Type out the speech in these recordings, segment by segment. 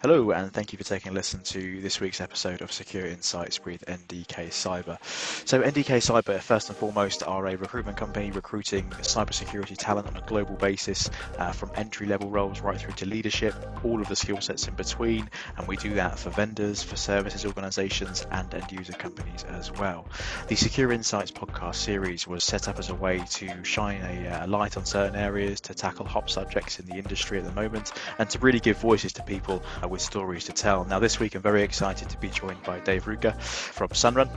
Hello, and thank you for taking a listen to this week's episode of Secure Insights with NDK Cyber. So, NDK Cyber, first and foremost, are a recruitment company recruiting cybersecurity talent on a global basis, from entry-level roles right through to leadership, all of the skill sets in between, and we do that for vendors, for services organizations, and end-user companies as well. The Secure Insights podcast series was set up as a way to shine a light on certain areas, to tackle hot subjects in the industry at the moment, and to really give voices to people with stories to tell. Now, this week I'm very excited to be joined by Dave Ruedger from Sunrun.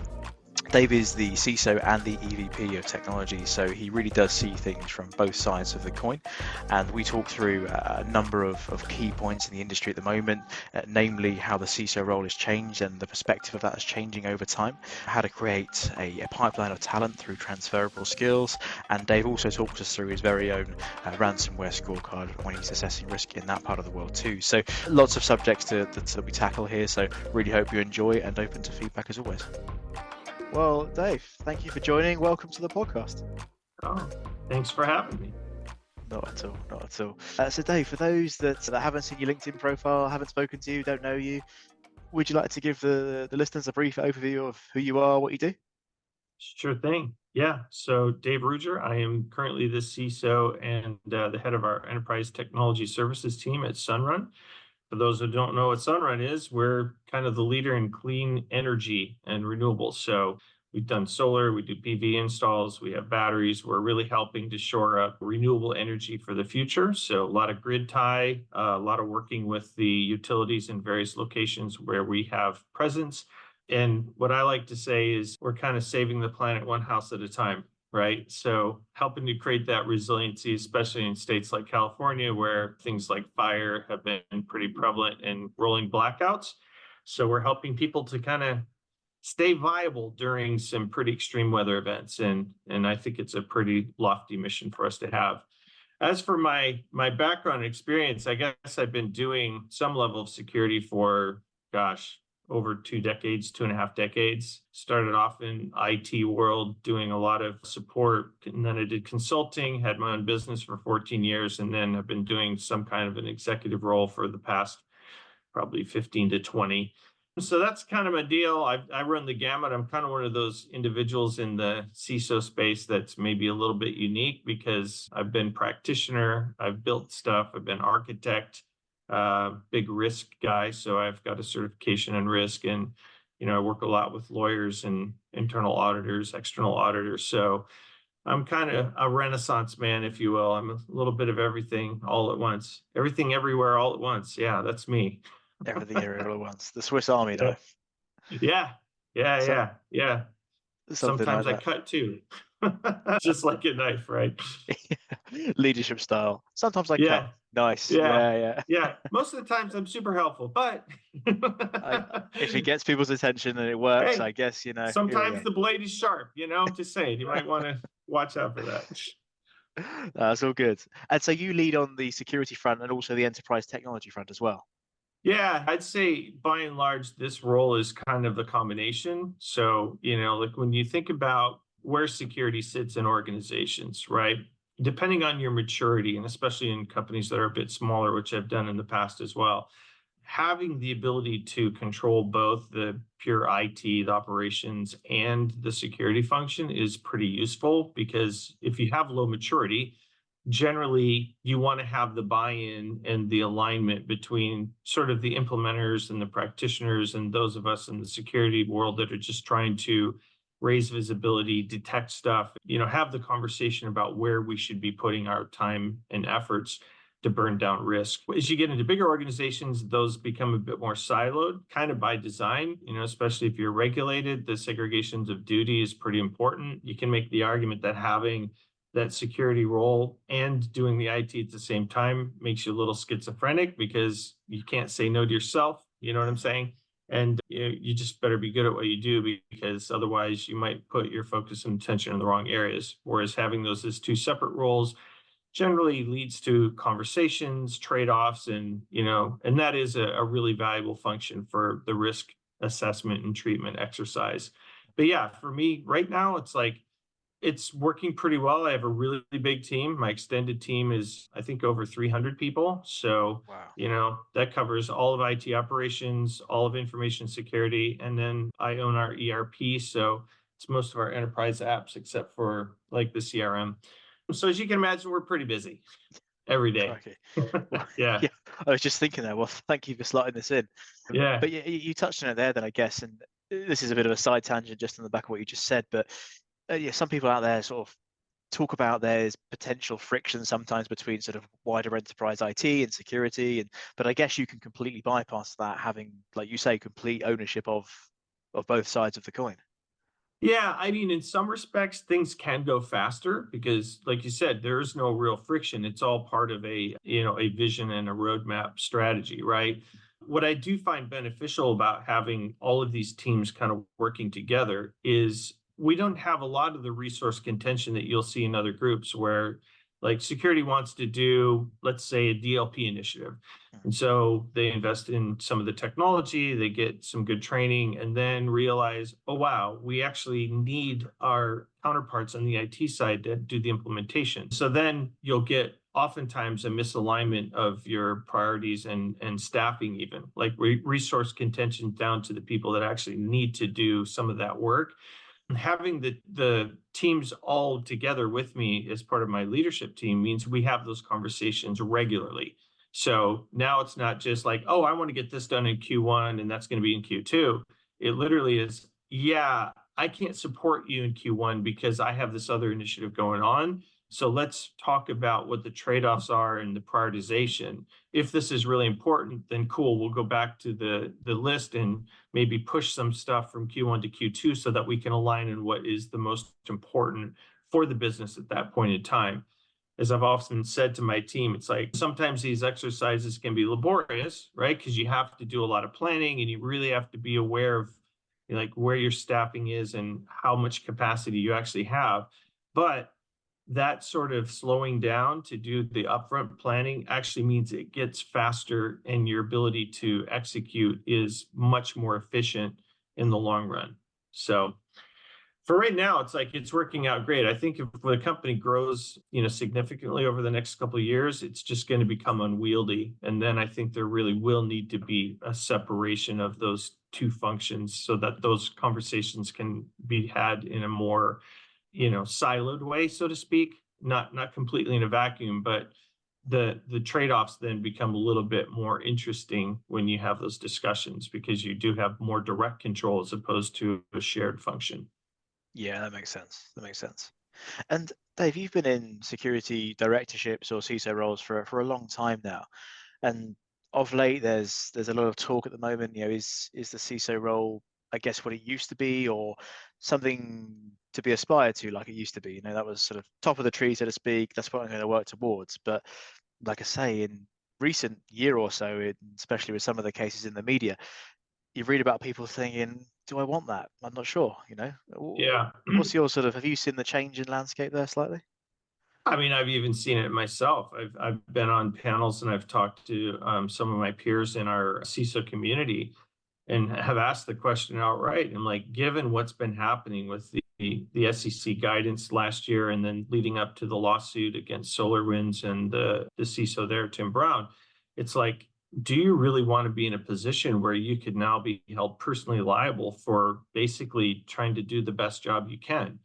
Dave is the CISO and the EVP of technology, so he really does see things from both sides of the coin. And we talk through a number of key points in the industry at the moment, namely how the CISO role has changed and the perspective of that is changing over time, how to create a pipeline of talent through transferable skills. And Dave also talks us through his very own ransomware scorecard when he's assessing risk in that part of the world too. So lots of subjects that we tackle here, so really hope you enjoy and open to feedback as always. Well, Dave, thank you for joining. Welcome to the podcast. Oh, thanks for having me. Not at all, not at all. So Dave, for those that haven't seen your LinkedIn profile, haven't spoken to you, don't know you, would you like to give the listeners a brief overview of who you are, what you do? Sure thing. Yeah. So Dave Ruedger, I am currently the CISO and the head of our Enterprise Technology Services team at Sunrun. For those who don't know what Sunrun is, we're kind of the leader in clean energy and renewables. So we've done solar, we do PV installs, we have batteries. We're really helping to shore up renewable energy for the future. So a lot of grid tie, a lot of working with the utilities in various locations where we have presence. And what I like to say is we're kind of saving the planet one house at a time, right? So helping to create that resiliency, especially in states like California, where things like fire have been pretty prevalent and rolling blackouts. So we're helping people to kind of stay viable during some pretty extreme weather events. And I think it's a pretty lofty mission for us to have. As for my background and experience, I guess I've been doing some level of security for, gosh, over 2 decades, 2.5 decades. Started off in IT world doing a lot of support, and then I did consulting, had my own business for 14 years, and then have been doing some kind of an executive role for the past probably 15 to 20. So that's kind of my deal. I run the gamut. I'm kind of one of those individuals in the CISO space that's maybe a little bit unique because I've been practitioner, I've built stuff, I've been architect, big risk guy. So I've got a certification in risk, and I work a lot with lawyers and internal auditors, external auditors. So I'm kind of a renaissance man, if you will. I'm a little bit of everything all at once, everything everywhere all at once. Yeah, that's me. Everything here all at once. The Swiss Army Yeah, knife. yeah, yeah, So, yeah, yeah. something like Sometimes I that. cut too, just like a knife, right? Leadership style. Sometimes I cut. Yeah, Nice. yeah, Yeah, yeah. yeah. Most of the times I'm super helpful, but If it gets people's attention and it works, hey, I guess, here we sometimes are. the blade is sharp, just saying. You might want to watch out for that. That's all good. And so you lead on the security front and also the enterprise technology front as well. Yeah, I'd say by and large, this role is kind of the combination. So, like when you think about where security sits in organizations, right? Depending on your maturity, and especially in companies that are a bit smaller, which I've done in the past as well, having the ability to control both the pure IT, the operations, and the security function is pretty useful because if you have low maturity, generally you want to have the buy-in and the alignment between sort of the implementers and the practitioners and those of us in the security world that are just trying to raise visibility, detect stuff, have the conversation about where we should be putting our time and efforts to burn down risk. As you get into bigger organizations, those become a bit more siloed, kind of by design, especially if you're regulated, the segregations of duty is pretty important. You can make the argument that having that security role and doing the IT at the same time makes you a little schizophrenic because you can't say no to yourself. You know what I'm saying? And you just better be good at what you do because otherwise you might put your focus and attention in the wrong areas. Whereas having those as two separate roles generally leads to conversations, trade-offs, and that is a really valuable function for the risk assessment and treatment exercise. But yeah, for me right now, it's like It's working pretty well. I have a really big team. My extended team is, I think, over 300 people. So, Wow. that covers all of IT operations, all of information security, and then I own our ERP. So it's most of our enterprise apps except for like the CRM. So as you can imagine, we're pretty busy every day. Crikey. Well, Yeah. yeah, I was just thinking there. Well, thank you for slotting this in. Yeah. But you touched on it there, then I guess, and this is a bit of a side tangent just on the back of what you just said. But yeah, some people out there sort of talk about there's potential friction sometimes between sort of wider enterprise IT and security, but I guess you can completely bypass that, having, like you say, complete ownership of both sides of the coin. Yeah, I mean, in some respects, things can go faster because, like you said, there is no real friction. It's all part of a vision and a roadmap strategy, right? What I do find beneficial about having all of these teams kind of working together is we don't have a lot of the resource contention that you'll see in other groups where, like, security wants to do, let's say, a DLP initiative. And so they invest in some of the technology, they get some good training, and then realize, oh, wow, we actually need our counterparts on the IT side to do the implementation. So then you'll get oftentimes a misalignment of your priorities and staffing, even like resource contention down to the people that actually need to do some of that work. Having the teams all together with me as part of my leadership team means we have those conversations regularly. So now it's not just like, oh, I want to get this done in Q1 and that's going to be in Q2. It literally is, yeah, I can't support you in Q1 because I have this other initiative going on. So let's talk about what the trade-offs are and the prioritization. If this is really important, then cool, we'll go back to the list and maybe push some stuff from Q1 to Q2 so that we can align in what is the most important for the business at that point in time. As I've often said to my team, it's like sometimes these exercises can be laborious, right? Because you have to do a lot of planning and you really have to be aware of like where your staffing is and how much capacity you actually have. But that sort of slowing down to do the upfront planning actually means it gets faster and your ability to execute is much more efficient in the long run. So for right now, it's like it's working out great. I think if the company grows, significantly over the next couple of years, it's just going to become unwieldy. And then I think there really will need to be a separation of those two functions so that those conversations can be had in a more, siloed way, so to speak, not completely in a vacuum, but the trade-offs then become a little bit more interesting when you have those discussions because you do have more direct control as opposed to a shared function. Yeah, that makes sense. That makes sense. And Dave, you've been in security directorships or CISO roles for a long time now, and of late there's a lot of talk at the moment. Is the CISO role, I guess, what it used to be, or something to be aspired to like it used to be? That was sort of top of the tree, so to speak. That's what I'm going to work towards. But like I say, in recent year or so, especially with some of the cases in the media, you read about people thinking, do I want that? I'm not sure, Yeah. What's your sort of, have you seen the change in landscape there slightly? I mean, I've even seen it myself. I've been on panels and I've talked to some of my peers in our CISO community and have asked the question outright. I'm like, given what's been happening with the SEC guidance last year and then leading up to the lawsuit against SolarWinds and the CISO there, Tim Brown, it's like, do you really want to be in a position where you could now be held personally liable for basically trying to do the best job you can?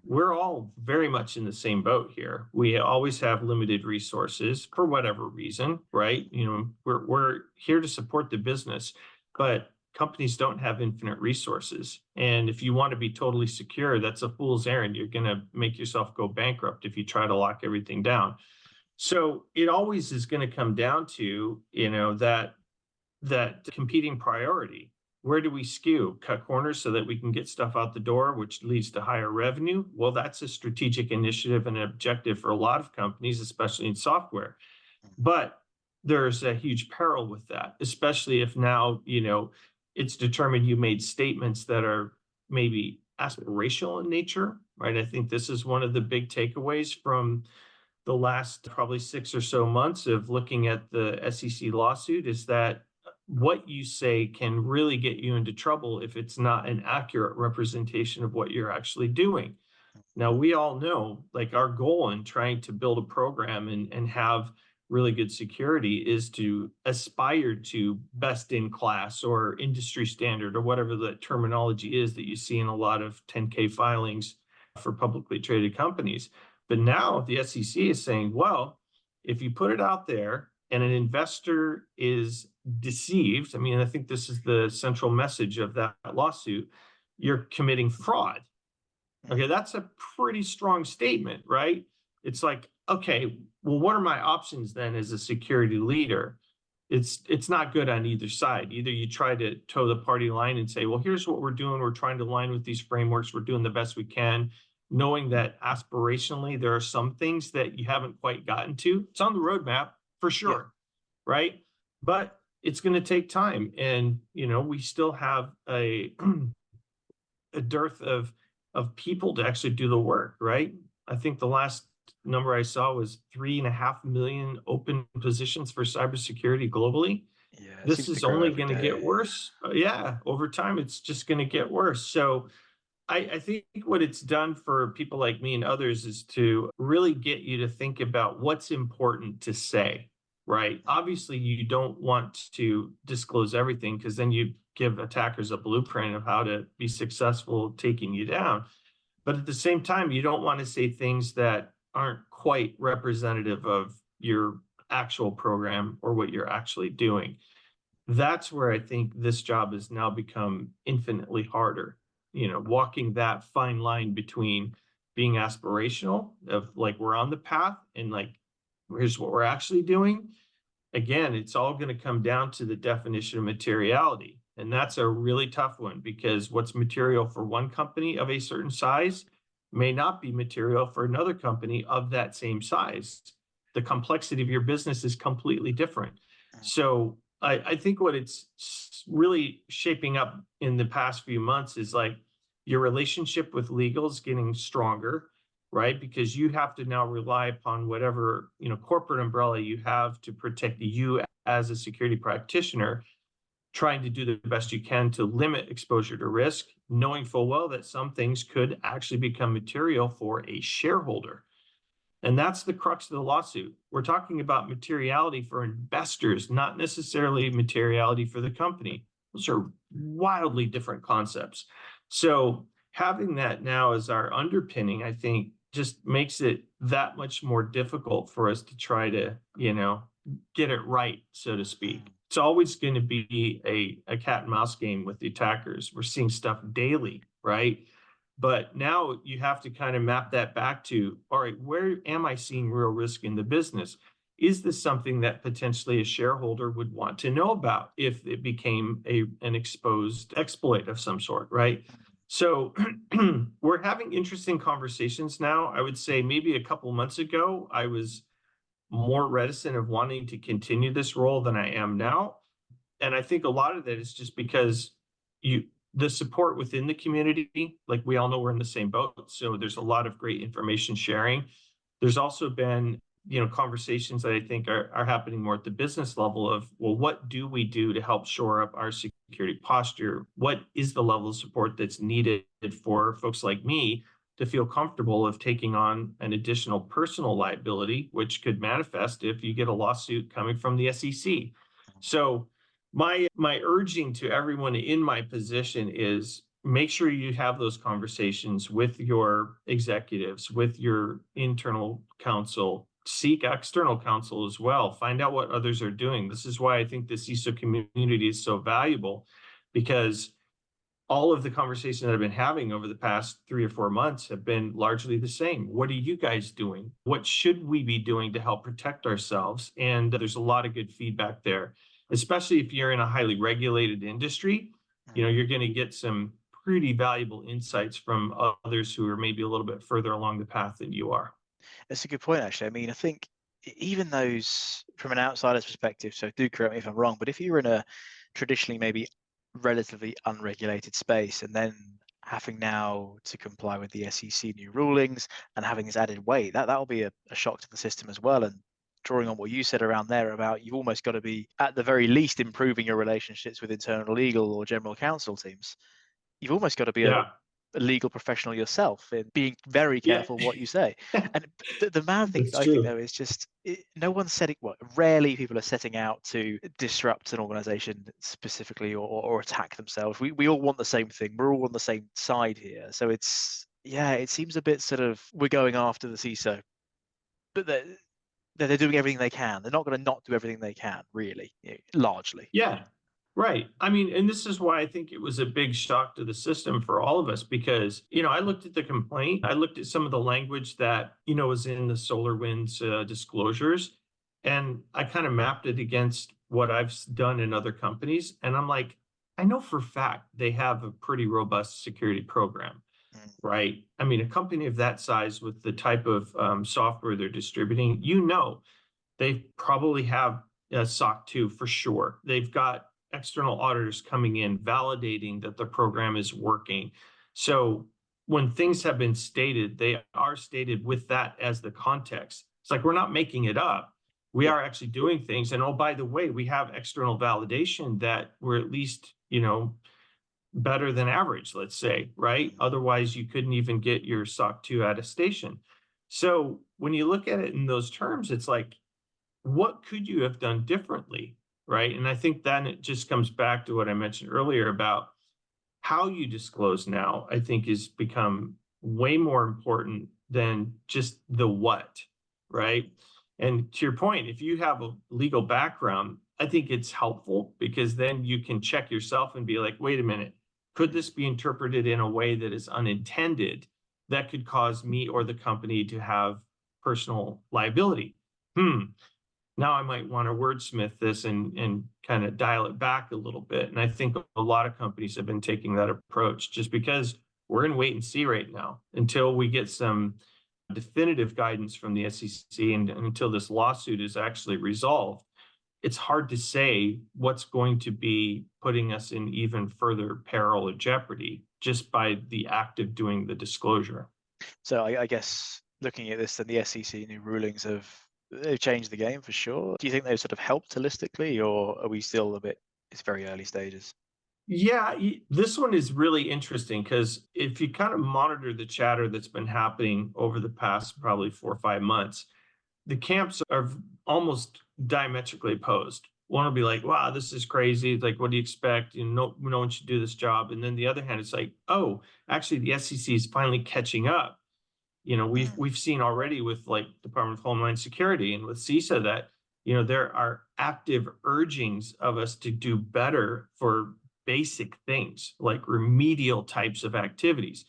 We're all very much in the same boat here. We always have limited resources for whatever reason, right? We're here to support the business, but companies don't have infinite resources. And if you want to be totally secure, that's a fool's errand. You're going to make yourself go bankrupt if you try to lock everything down. So it always is going to come down to, that competing priority. Where do we skew? Cut corners so that we can get stuff out the door, which leads to higher revenue? Well, that's a strategic initiative and an objective for a lot of companies, especially in software. But there's a huge peril with that, especially if now, it's determined you made statements that are maybe aspirational in nature, right? I think this is one of the big takeaways from the last probably 6 or so months of looking at the SEC lawsuit is that what you say can really get you into trouble if it's not an accurate representation of what you're actually doing. Now, we all know, like, our goal in trying to build a program and have really good security is to aspire to best in class or industry standard or whatever the terminology is that you see in a lot of 10K filings for publicly traded companies. But now the SEC is saying, well, if you put it out there and an investor is deceived, I mean, I think this is the central message of that lawsuit, you're committing fraud. Okay, that's a pretty strong statement, right? It's like, okay, well, what are my options then as a security leader? It's not good on either side. Either you try to toe the party line and say, well, here's what we're doing. We're trying to align with these frameworks. We're doing the best we can, knowing that aspirationally there are some things that you haven't quite gotten to. It's on the roadmap for Yeah. sure, right? But it's going to take time. And, we still have a a dearth of people to actually do the work, right? I think the last number I saw was 3.5 million open positions for cybersecurity globally. Yeah, it This seems to is grow only every going to get day. worse. Yeah, over time, it's just going to get worse. So I think what it's done for people like me and others is to really get you to think about what's important to say, right? Obviously, you don't want to disclose everything because then you give attackers a blueprint of how to be successful taking you down. But at the same time, you don't want to say things that aren't quite representative of your actual program or what you're actually doing. That's where I think this job has now become infinitely harder. Walking that fine line between being aspirational of like we're on the path and like here's what we're actually doing. Again, it's all going to come down to the definition of materiality. And that's a really tough one because what's material for one company of a certain size may not be material for another company of that same size. The complexity of your business is completely different. So I think what it's really shaping up in the past few months is like your relationship with legal is getting stronger, right? Because you have to now rely upon whatever, corporate umbrella you have to protect you as a security practitioner, trying to do the best you can to limit exposure to risk, knowing full well that some things could actually become material for a shareholder. And that's the crux of the lawsuit. We're talking about materiality for investors, not necessarily materiality for the company. Those are wildly different concepts. So having that now as our underpinning, I think, just makes it that much more difficult for us to try to, get it right, so to speak. It's always going to be a cat and mouse game with the attackers. We're seeing stuff daily, right? But now you have to kind of map that back to, all right, where am I seeing real risk in the business? Is this something that potentially a shareholder would want to know about if it became an exposed exploit of some sort, right? So we're having interesting conversations now. I would say maybe a couple months ago, I was more reticent of wanting to continue this role than I am now. And I think a lot of that is just because the support within the community, like we all know we're in the same boat. So there's a lot of great information sharing. There's also been, conversations that I think are happening more at the business level of, well, what do we do to help shore up our security posture? What is the level of support that's needed for folks like me to feel comfortable of taking on an additional personal liability, which could manifest if you get a lawsuit coming from the SEC. So my urging to everyone in my position is make sure you have those conversations with your executives, with your internal counsel, seek external counsel as well, find out what others are doing. This is why I think the CISO community is so valuable, because all of the conversations that I've been having over the past 3 or 4 months have been largely the same. What are you guys doing? What should we be doing to help protect ourselves? And there's a lot of good feedback there, especially if you're in a highly regulated industry. You're going to get some pretty valuable insights from others who are maybe a little bit further along the path than you are. That's a good point, actually. I mean, I think even those from an outsider's perspective, so do correct me if I'm wrong, but if you're in a traditionally maybe relatively unregulated space and then having now to comply with the SEC new rulings and having this added weight, that'll be a shock to the system as well. And drawing on what you said around there about you've almost got to be at the very least improving your relationships with internal legal or general counsel teams. You've almost got to be Yeah. a legal professional yourself in being very Yeah. careful what you say. And the mad thing That's I think, true. though, is just no one's setting, well, rarely people are setting out to disrupt an organization specifically or attack themselves. We all want the same thing. We're all on the same side here. So it seems a bit sort of, we're going after the CISO, but they're doing everything they can. They're not going to not do everything they can, really, largely. Yeah, right. I mean, and this is why I think it was a big shock to the system for all of us because, I looked at the complaint, I looked at some of the language that, was in the SolarWinds disclosures, and I kind of mapped it against what I've done in other companies. And I'm like, I know for a fact they have a pretty robust security program, Mm. right? I mean, a company of that size with the type of software they're distributing, they probably have a SOC 2 for sure. They've got external auditors coming in, validating that the program is working. So when things have been stated, they are stated with that as the context. It's like we're not making it up. We Yeah. are actually doing things. And oh, by the way, we have external validation that we're at least, better than average, let's say, right? Mm. Otherwise, you couldn't even get your SOC 2 attestation. So when you look at it in those terms, it's like, what could you have done differently, right? And I think then it just comes back to what I mentioned earlier about how you disclose now, I think has become way more important than just the what, right? And to your point, if you have a legal background, I think it's helpful because then you can check yourself and be like, wait a minute, could this be interpreted in a way that is unintended that could cause me or the company to have personal liability? Now I might want to wordsmith this and kind of dial it back a little bit. And I think a lot of companies have been taking that approach just because we're in wait and see right now until we get some definitive guidance from the SEC and until this lawsuit is actually resolved. It's hard to say what's going to be putting us in even further peril or jeopardy just by the act of doing the disclosure. So I guess looking at this, then the SEC new rulings they've changed the game for sure. Do you think they've sort of helped holistically, or are we still it's very early stages? Yeah, this one is really interesting because if you kind of monitor the chatter that's been happening over the past probably 4 or 5 months, the camps are almost diametrically opposed. One will be like, wow, this is crazy. Like, what do you expect? No one should do this job. And then the other hand, it's like, oh, actually, the SEC is finally catching up. Mm. We've seen already with like Department of Homeland Security and with CISA that there are active urgings of us to do better for basic things like remedial types of activities.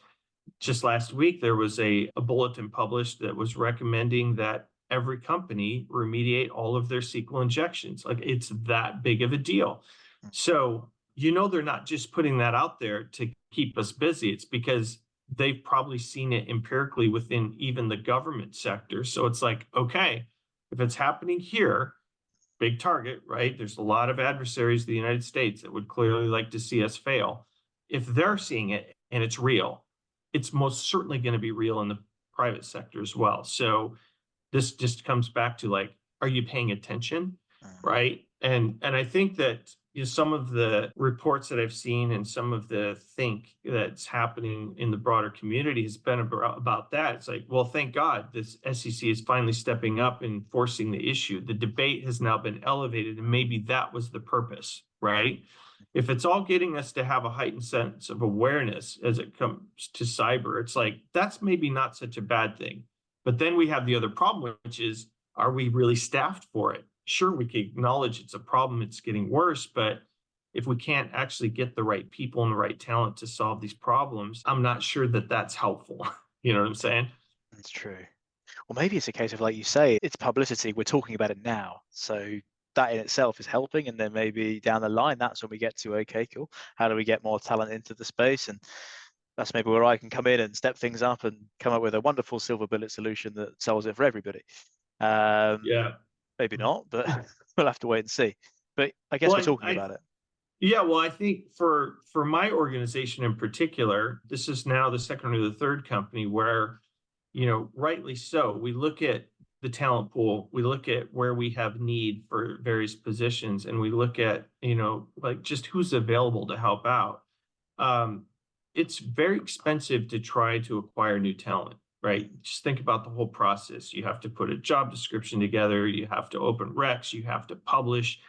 Just last week there was a bulletin published that was recommending that every company remediate all of their SQL injections. Like it's that big of a deal. So they're not just putting that out there to keep us busy. It's because they've probably seen it empirically within even the government sector. So it's like, okay, if it's happening here, big target, right? There's a lot of adversaries of the United States that would clearly like to see us fail. If they're seeing it and it's real, it's most certainly going to be real in the private sector as well. So this just comes back to like, are you paying attention, Mm. right? And I think that some of the reports that I've seen and some of the think that's happening in the broader community has been about that. It's like, well, thank God this SEC is finally stepping up and forcing the issue. The debate has now been elevated, and maybe that was the purpose, right? If it's all getting us to have a heightened sense of awareness as it comes to cyber, it's like, that's maybe not such a bad thing. But then we have the other problem, which is, are we really staffed for it? Sure, we can acknowledge it's a problem, it's getting worse, but if we can't actually get the right people and the right talent to solve these problems, I'm not sure that that's helpful. You know what I'm saying? That's true. Well, maybe it's a case of, like you say, it's publicity. We're talking about it now. So that in itself is helping. And then maybe down the line, that's when we get to, okay, cool. How do we get more talent into the space? And that's maybe where I can come in and step things up and come up with a wonderful silver bullet solution that solves it for everybody. Yeah. Maybe not, but we'll have to wait and see. But I guess we're Well, talking about it. yeah, well, I think for my organization in particular, this is now the second or the third company where, rightly so, we look at the talent pool, we look at where we have need for various positions, and we look at, like just who's available to help out. it's very expensive to try to acquire new talent, right? Just think about the whole process. You have to put a job description together, you have to open recs, you have to publish,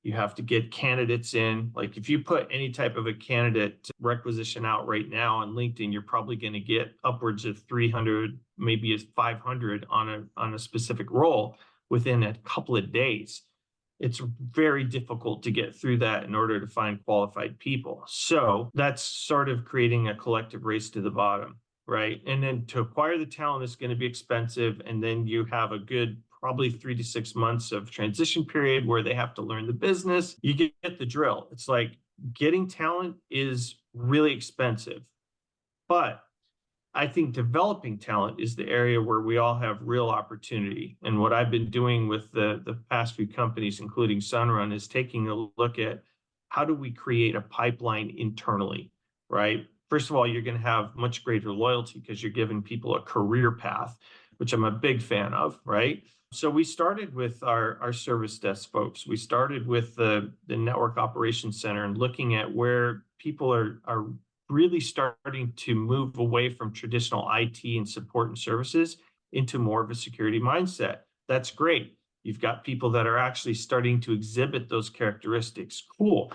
you have to get candidates in. Like if you put any type of a candidate requisition out right now on LinkedIn, you're probably going to get upwards of 300, maybe as 500 on a specific role within a couple of days. It's very difficult to get through that in order to find qualified people. So that's sort of creating a collective race to the bottom, right? And then to acquire the talent is going to be expensive. And then you have a good probably 3 to 6 months of transition period where they have to learn the business. You get the drill. It's like getting talent is really expensive. But I think developing talent is the area where we all have real opportunity. And what I've been doing with the past few companies, including Sunrun, is taking a look at how do we create a pipeline internally, right? First of all, you're going to have much greater loyalty because you're giving people a career path, which I'm a big fan of, right? So we started with our service desk folks. We started with the network operations center and looking at where people are really starting to move away from traditional IT and support and services into more of a security mindset. That's great. You've got people that are actually starting to exhibit those characteristics. Cool.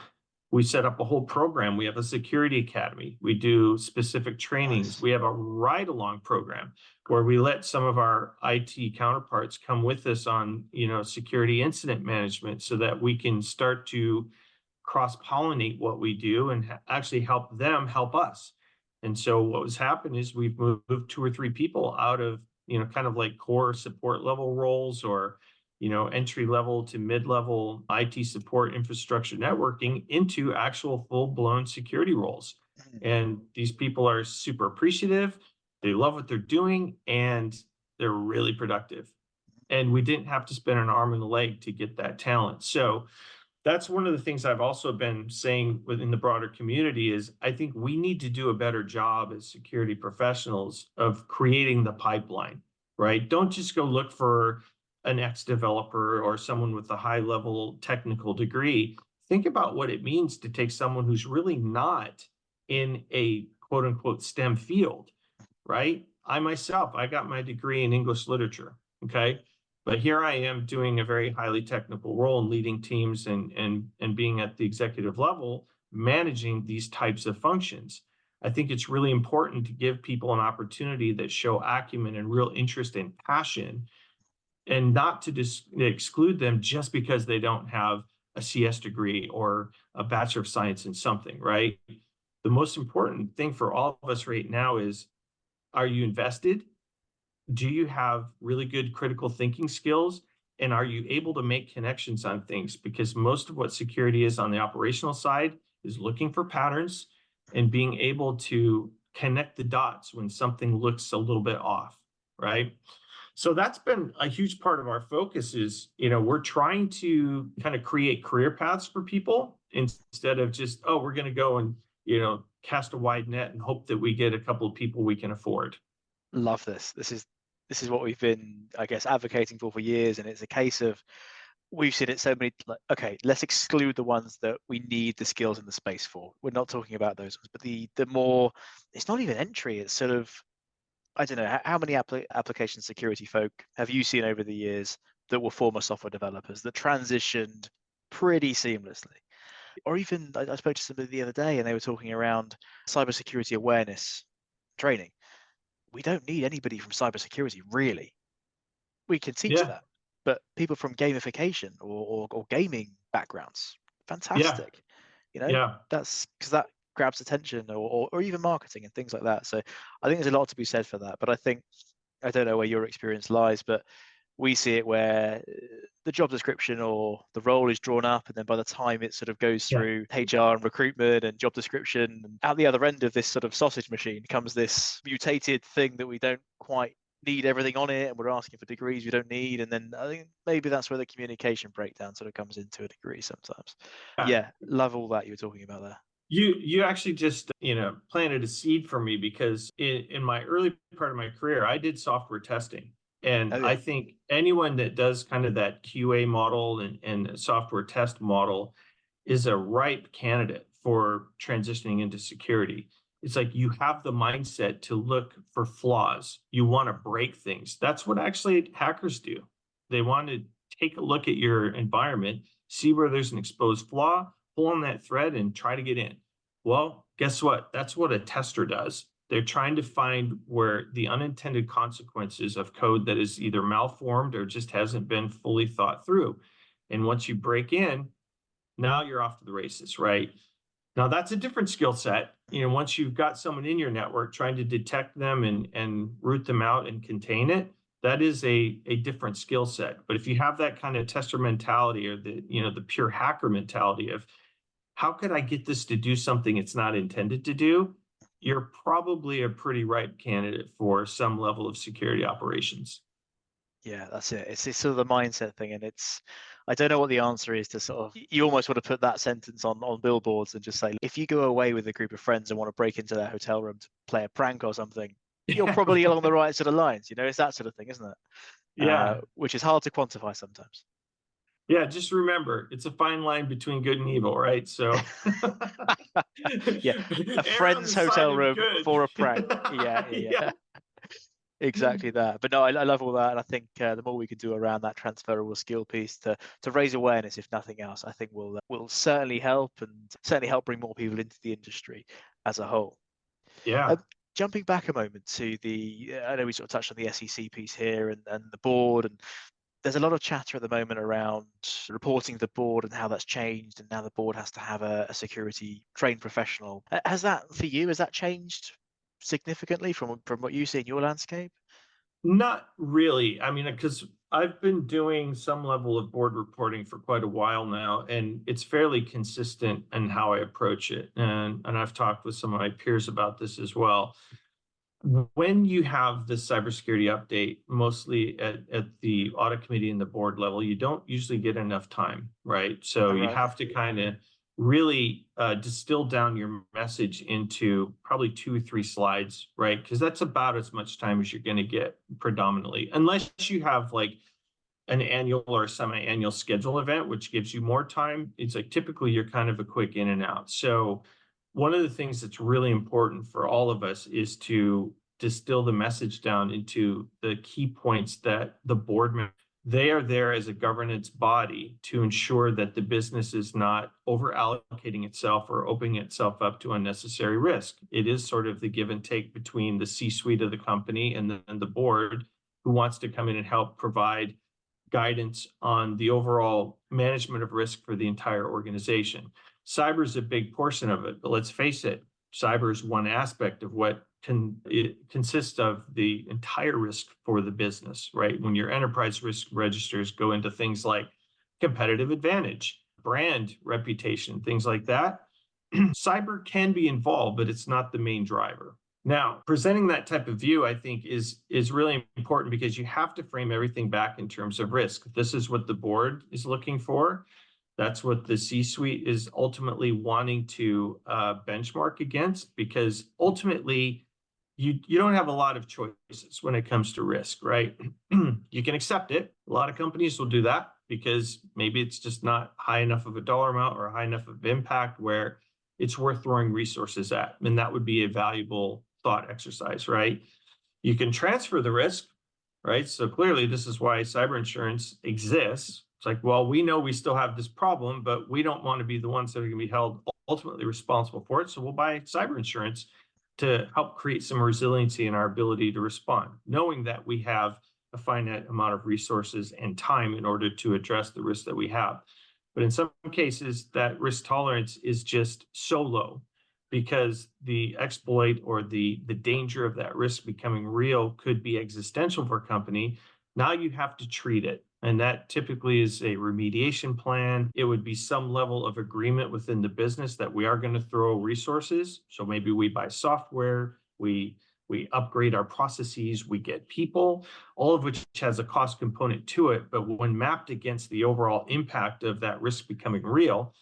We set up a whole program. We have a security academy. We do specific trainings. Nice. We have a ride-along program where we let some of our IT counterparts come with us on, security incident management so that we can start to cross-pollinate what we do and actually help them help us. And so what was happening is we've moved 2 or 3 people out of, kind of like core support level roles or, entry level to mid-level IT support infrastructure networking into actual full-blown security roles. And these people are super appreciative. They love what they're doing and they're really productive. And we didn't have to spend an arm and a leg to get that talent. So that's one of the things I've also been saying within the broader community is I think we need to do a better job as security professionals of creating the pipeline, right? Don't just go look for an ex-developer or someone with a high-level technical degree. Think about what it means to take someone who's really not in a quote-unquote STEM field, right? I myself, I got my degree in English literature, okay? But here I am doing a very highly technical role and leading teams and being at the executive level, managing these types of functions. I think it's really important to give people an opportunity that show acumen and real interest and passion, and not to exclude them just because they don't have a CS degree or a Bachelor of Science in something, right? The most important thing for all of us right now is, are you invested? Do you have really good critical thinking skills? And are you able to make connections on things? Because most of what security is on the operational side is looking for patterns and being able to connect the dots when something looks a little bit off, right? So that's been a huge part of our focus is, we're trying to kind of create career paths for people instead of just, oh, we're going to go and, cast a wide net and hope that we get a couple of people we can afford. Love this. This is what we've been, I guess, advocating for years, and it's a case of we've seen it so many. Like, okay, let's exclude the ones that we need the skills in the space for. We're not talking about those ones, but the more, it's not even entry. It's sort of, I don't know, how many application security folk have you seen over the years that were former software developers that transitioned pretty seamlessly? Or even, I spoke to somebody the other day and they were talking around cybersecurity awareness training. We don't need anybody from cybersecurity, really. We can teach Yeah. that, but people from gamification or gaming backgrounds, fantastic. Yeah. That's because that grabs attention, or even marketing and things like that. So I think there's a lot to be said for that. But I don't know where your experience lies, but we see it where the job description or the role is drawn up, and then by the time it sort of goes through HR and recruitment and job description, and out the other end of this sort of sausage machine comes this mutated thing that we don't quite need everything on it, and we're asking for degrees we don't need. And then I think maybe that's where the communication breakdown sort of comes into a degree sometimes. Yeah, love all that you were talking about there. You actually just, planted a seed for me because in my early part of my career, I did software testing. And I think anyone that does kind of that QA model and software test model is a ripe candidate for transitioning into security. it's like you have the mindset to look for flaws. You want to break things. That's what actually hackers do. They want to take a look at your environment, see where there's an exposed flaw, pull on that thread and try to get in. Well, guess what? That's what a tester does. They're trying to find where the unintended consequences of code that is either malformed or just hasn't been fully thought through. And once you break in, now you're off to the races, right? Now that's a different skill set. Once you've got someone in your network trying to detect them and root them out and contain it, that is a different skill set. But if you have that kind of tester mentality or the pure hacker mentality of how could I get this to do something it's not intended to do, you're probably a pretty ripe candidate for some level of security operations. Yeah, that's it. It's sort of the mindset thing, and I don't know what the answer is to sort of. You almost want to put that sentence on billboards and just say, if you go away with a group of friends and want to break into their hotel room to play a prank or something, you're probably along the right sort of lines. It's that sort of thing, isn't it? Yeah. Which is hard to quantify sometimes. Yeah, just remember, it's a fine line between good and evil, right? So, yeah, a friend's hotel room for a prank. Yeah. Exactly that. But no, I love all that, and I think the more we can do around that transferable skill piece to raise awareness, if nothing else, I think will certainly help, and certainly help bring more people into the industry as a whole. Yeah. Jumping back a moment to I know we sort of touched on the SEC piece here and the board, and there's a lot of chatter at the moment around reporting the board and how that's changed, and now the board has to have a security trained professional. Has that, for you, has that changed significantly from what you see in your landscape? Not really. I mean, because I've been doing some level of board reporting for quite a while now, and it's fairly consistent in how I approach it. And I've talked with some of my peers about this as well. When you have the cybersecurity update, mostly at the audit committee and the board level, you don't usually get enough time, right? So you have to kind of really distill down your message into probably 2 or 3 slides, right? Because that's about as much time as you're going to get predominantly, unless you have like an annual or semi-annual schedule event, which gives you more time. It's like typically you're kind of a quick in and out. So one of the things that's really important for all of us is to distill the message down into the key points that the board members, they are there as a governance body to ensure that the business is not over allocating itself or opening itself up to unnecessary risk. It is sort of the give and take between the C-suite of the company and the board, who wants to come in and help provide guidance on the overall management of risk for the entire organization. Cyber is a big portion of it, but let's face it, cyber is one aspect of what it consists of the entire risk for the business, right? When your enterprise risk registers go into things like competitive advantage, brand reputation, things like that, cyber can be involved, but it's not the main driver. Now, presenting that type of view, I think, is really important, because you have to frame everything back in terms of risk. This is what the board is looking for. That's what the C-suite is ultimately wanting to benchmark against, because ultimately, you don't have a lot of choices when it comes to risk, right? You can accept it. A lot of companies will do that because maybe it's just not high enough of a dollar amount or high enough of impact where it's worth throwing resources at. And that would be a valuable thought exercise, right? You can transfer the risk, right? So clearly this is why cyber insurance exists. It's like, well, we know we still have this problem, but we don't want to be the ones that are going to be held ultimately responsible for it. So we'll buy cyber insurance to help create some resiliency in our ability to respond, knowing that we have a finite amount of resources and time in order to address the risk that we have. But in some cases, that risk tolerance is just so low because the exploit or the danger of that risk becoming real could be existential for a company. Now you have to treat it. And that typically is a remediation plan. It would be some level of agreement within the business that we are going to throw resources. So maybe we buy software, we upgrade our processes, we get people, all of which has a cost component to it. But when mapped against the overall impact of that risk becoming real,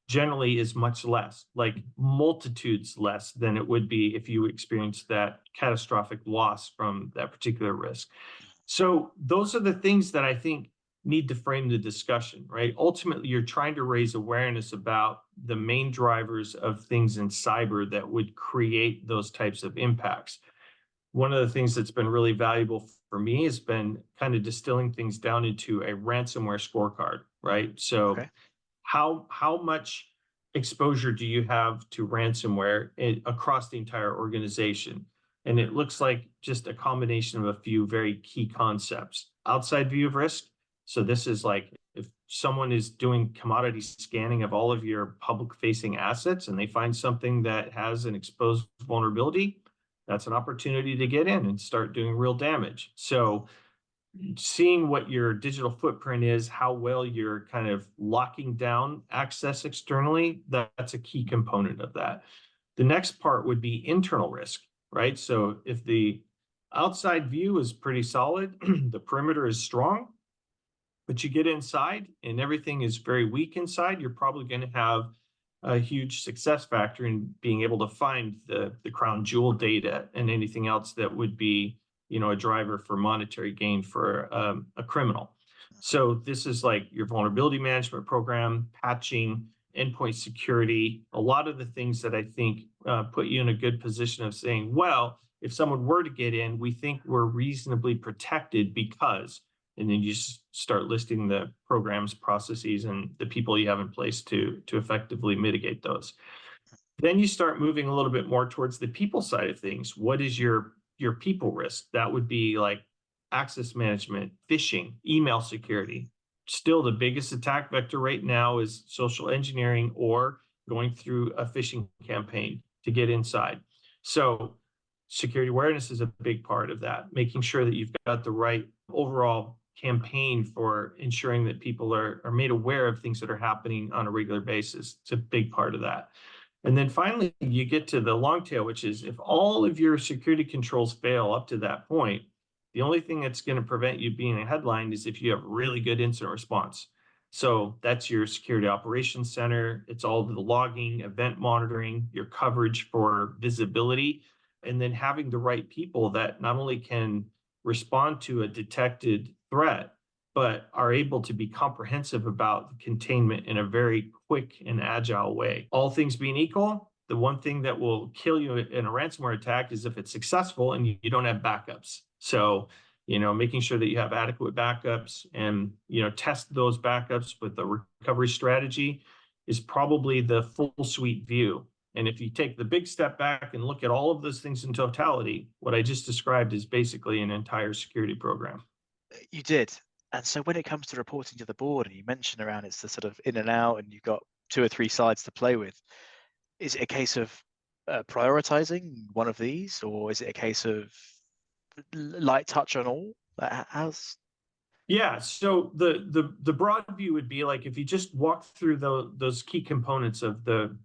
generally is much less, like multitudes less than it would be if you experienced that catastrophic loss from that particular risk. So those are the things that I think need to frame the discussion, right? Ultimately, you're trying to raise awareness about the main drivers of things in cyber that would create those types of impacts. One of the things that's been really valuable for me has been kind of distilling things down into a ransomware scorecard, right? So Okay. how much exposure do you have to ransomware across the entire organization? And it looks like just a combination of a few very key concepts. Outside view of risk. So this is like if someone is doing commodity scanning of all of your public facing assets and they find something that has an exposed vulnerability, that's an opportunity to get in and start doing real damage. So seeing what your digital footprint is, how well you're kind of locking down access externally, that's a key component of that. The next part would be internal risk, right? So if the outside view is pretty solid, the perimeter is strong, but you get inside and everything is very weak inside, you're probably going to have a huge success factor in being able to find the crown jewel data and anything else that would be, a driver for monetary gain for a criminal. So this is like your vulnerability management program, patching, endpoint security, a lot of the things that I think put you in a good position of saying, well, if someone were to get in, we think we're reasonably protected because, and then you just start listing the programs, processes, and the people you have in place to effectively mitigate those. Then you start moving a little bit more towards the people side of things. What is your people risk? That would be like access management, phishing, email security. Still, the biggest attack vector right now is social engineering or going through a phishing campaign to get inside. So security awareness is a big part of that, making sure that you've got the right overall campaign for ensuring that people are made aware of things that are happening on a regular basis. It's a big part of that. And then finally, you get to the long tail, which is if all of your security controls fail up to that point, the only thing that's going to prevent you being a headline is if you have really good incident response. So that's your security operations center. It's all the logging, event monitoring, your coverage for visibility, and then having the right people that not only can respond to a detected threat, but are able to be comprehensive about the containment in a very quick and agile way. All things being equal, the one thing that will kill you in a ransomware attack is if it's successful and you don't have backups. So, making sure that you have adequate backups and, test those backups with a recovery strategy is probably the full suite view. And if you take the big step back and look at all of those things in totality, what I just described is basically an entire security program. You did. And so when it comes to reporting to the board, and you mentioned around it's the sort of in and out, and you've got 2 or 3 sides to play with, is it a case of prioritizing one of these, or is it a case of light touch on all? How's Yeah, so the broad view would be like if you just walk through those key components of the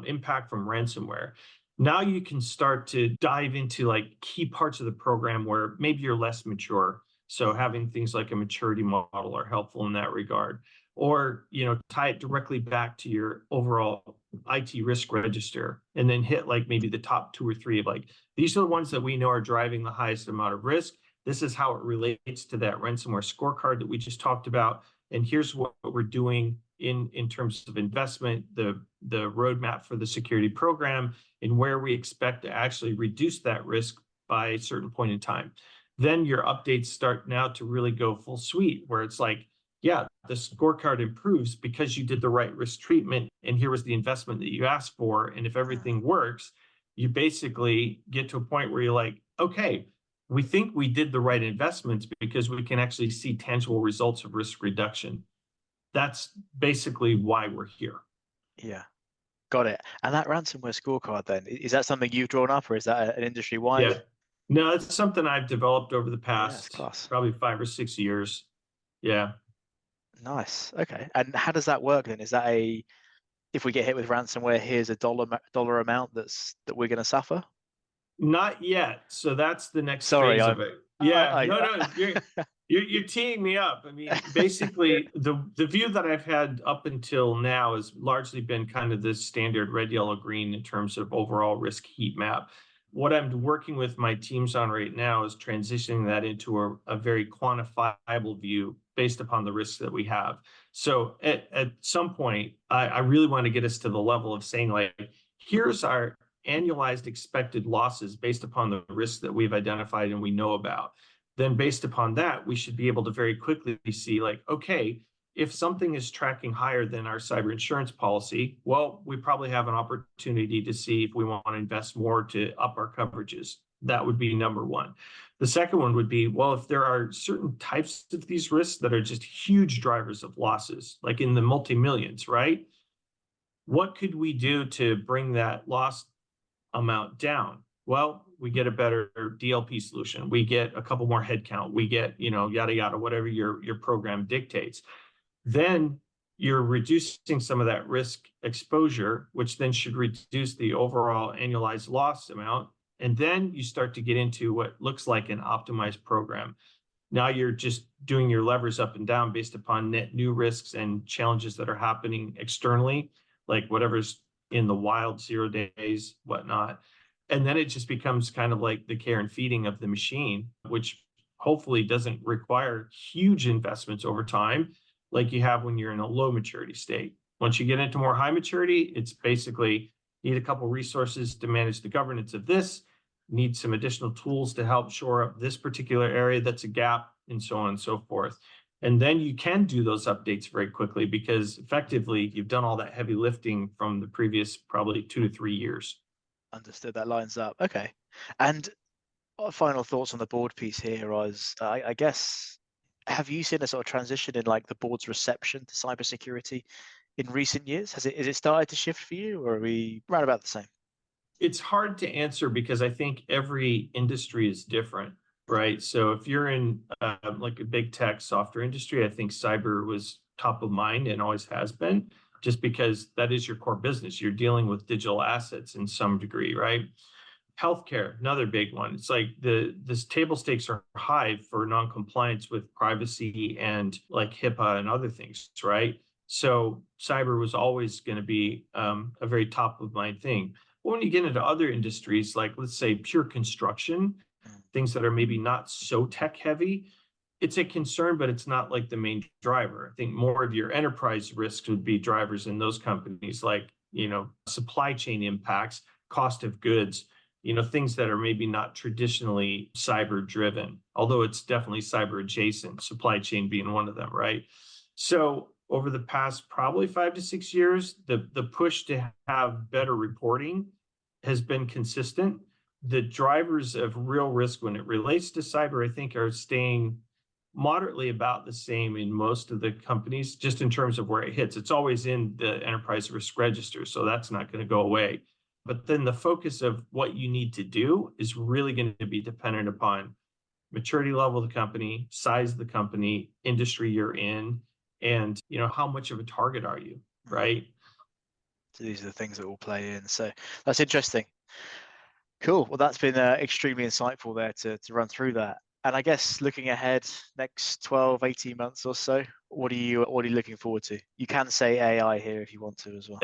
impact from ransomware, now you can start to dive into like key parts of the program where maybe you're less mature. So having things like a maturity model are helpful in that regard, or tie it directly back to your overall IT risk register, and then hit like maybe the top 2 or 3 of like these are the ones that we know are driving the highest amount of risk. This is how it relates to that ransomware scorecard that we just talked about. And here's what we're doing in terms of investment, the roadmap for the security program, and where we expect to actually reduce that risk by a certain point in time. Then your updates start now to really go full suite, where it's like, yeah, the scorecard improves because you did the right risk treatment, and here was the investment that you asked for. And if everything works, you basically get to a point where you're like, okay, we think we did the right investments because we can actually see tangible results of risk reduction. That's basically why we're here. Yeah, got it. And that ransomware scorecard then, is that something you've drawn up, or is that an industry-wide? Yeah. No, it's something I've developed over the Yeah, it's past class. probably 5 or 6 years. Yeah. Nice. Okay. And how does that work then? Is that if we get hit with ransomware, here's a dollar amount that we're going to suffer? Not yet. So that's the next Sorry, phase of it. Yeah. No, you're teeing me up. I mean, basically, the view that I've had up until now has largely been kind of this standard red, yellow, green in terms of overall risk heat map. what I'm working with my teams on right now is transitioning that into a very quantifiable view based upon the risks that we have. So at some point, I really want to get us to the level of saying, like, here's our annualized expected losses based upon the risks that we've identified and we know about. Then based upon that, we should be able to very quickly see, like, okay, if something is tracking higher than our cyber insurance policy, well, we probably have an opportunity to see if we want to invest more to up our coverages. That would be number one. The second one would be, well, if there are certain types of these risks that are just huge drivers of losses, like in the multi-millions, right? What could we do to bring that loss amount down? Well, we get a better DLP solution. We get a couple more headcount. We get, yada, yada, whatever your program dictates. Then you're reducing some of that risk exposure, which then should reduce the overall annualized loss amount. And then you start to get into what looks like an optimized program. Now you're just doing your levers up and down based upon net new risks and challenges that are happening externally, like whatever's in the wild, 0 days, whatnot. And then it just becomes kind of like the care and feeding of the machine, which hopefully doesn't require huge investments over time, like you have when you're in a low maturity state. Once you get into more high maturity, it's basically need a couple resources to manage the governance of this, need some additional tools to help shore up this particular area that's a gap, and so on and so forth. And then you can do those updates very quickly because effectively you've done all that heavy lifting from the previous probably 2 to 3 years. Understood. That lines up. Okay. And final thoughts on the board piece here was, I guess, have you seen a sort of transition in like the board's reception to cybersecurity in recent years? Is it started to shift for you, or are we right about the same? It's hard to answer because I think every industry is different, right? So if you're in like a big tech software industry, I think cyber was top of mind and always has been, just because that is your core business. You're dealing with digital assets in some degree, right? Healthcare, another big one. It's like this table stakes are high for non-compliance with privacy and like HIPAA and other things, right? So cyber was always going to be a very top of mind thing. But when you get into other industries, like let's say pure construction, things that are maybe not so tech heavy, it's a concern, but it's not like the main driver. I think more of your enterprise risks would be drivers in those companies, like, supply chain impacts, cost of goods, things that are maybe not traditionally cyber driven, although it's definitely cyber adjacent, supply chain being one of them, right? So over the past probably 5 to 6 years, the push to have better reporting has been consistent. The drivers of real risk when it relates to cyber, I think, are staying moderately about the same in most of the companies, just in terms of where it hits. It's always in the enterprise risk register, so that's not going to go away. But then the focus of what you need to do is really going to be dependent upon maturity level of the company, size of the company, industry you're in, and how much of a target are you, right? So these are the things that will play in. So that's interesting. Cool. Well, that's been extremely insightful there to run through that. And I guess looking ahead, next 12, 18 months or so, what are you looking forward to? You can say AI here if you want to as well.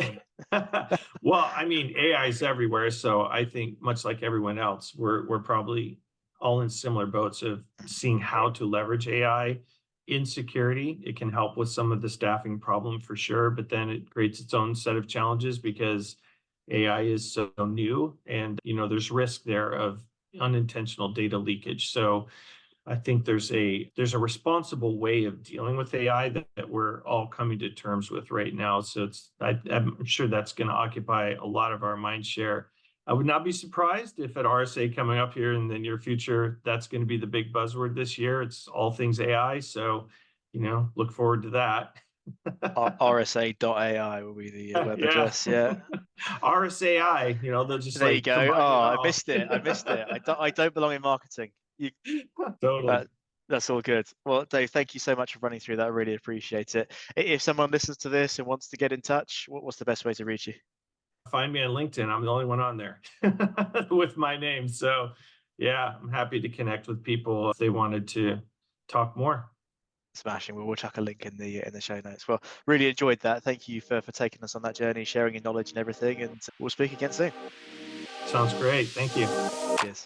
Well, I mean, AI is everywhere. So I think much like everyone else, we're probably all in similar boats of seeing how to leverage AI in security. It can help with some of the staffing problem for sure, but then it creates its own set of challenges because AI is so new and there's risk there of unintentional data leakage. So I think there's a responsible way of dealing with AI that we're all coming to terms with right now. So I'm sure that's going to occupy a lot of our mind share. I would not be surprised if at RSA coming up here in the near future, that's going to be the big buzzword this year. It's all things AI. So, look forward to that. RSA.ai will be the web address. Yeah. RSAI, they'll just There you go. Oh, I missed it. I don't belong in marketing. Totally. That's all good. Well, Dave, thank you so much for running through that. I really appreciate it. If someone listens to this and wants to get in touch, what's the best way to reach you? Find me on LinkedIn. I'm the only one on there with my name. So yeah, I'm happy to connect with people if they wanted to talk more. Smashing. We'll chuck a link in the show notes. Well, really enjoyed that. Thank you for taking us on that journey, sharing your knowledge and everything, and we'll speak again soon. Sounds great. Thank you. Cheers.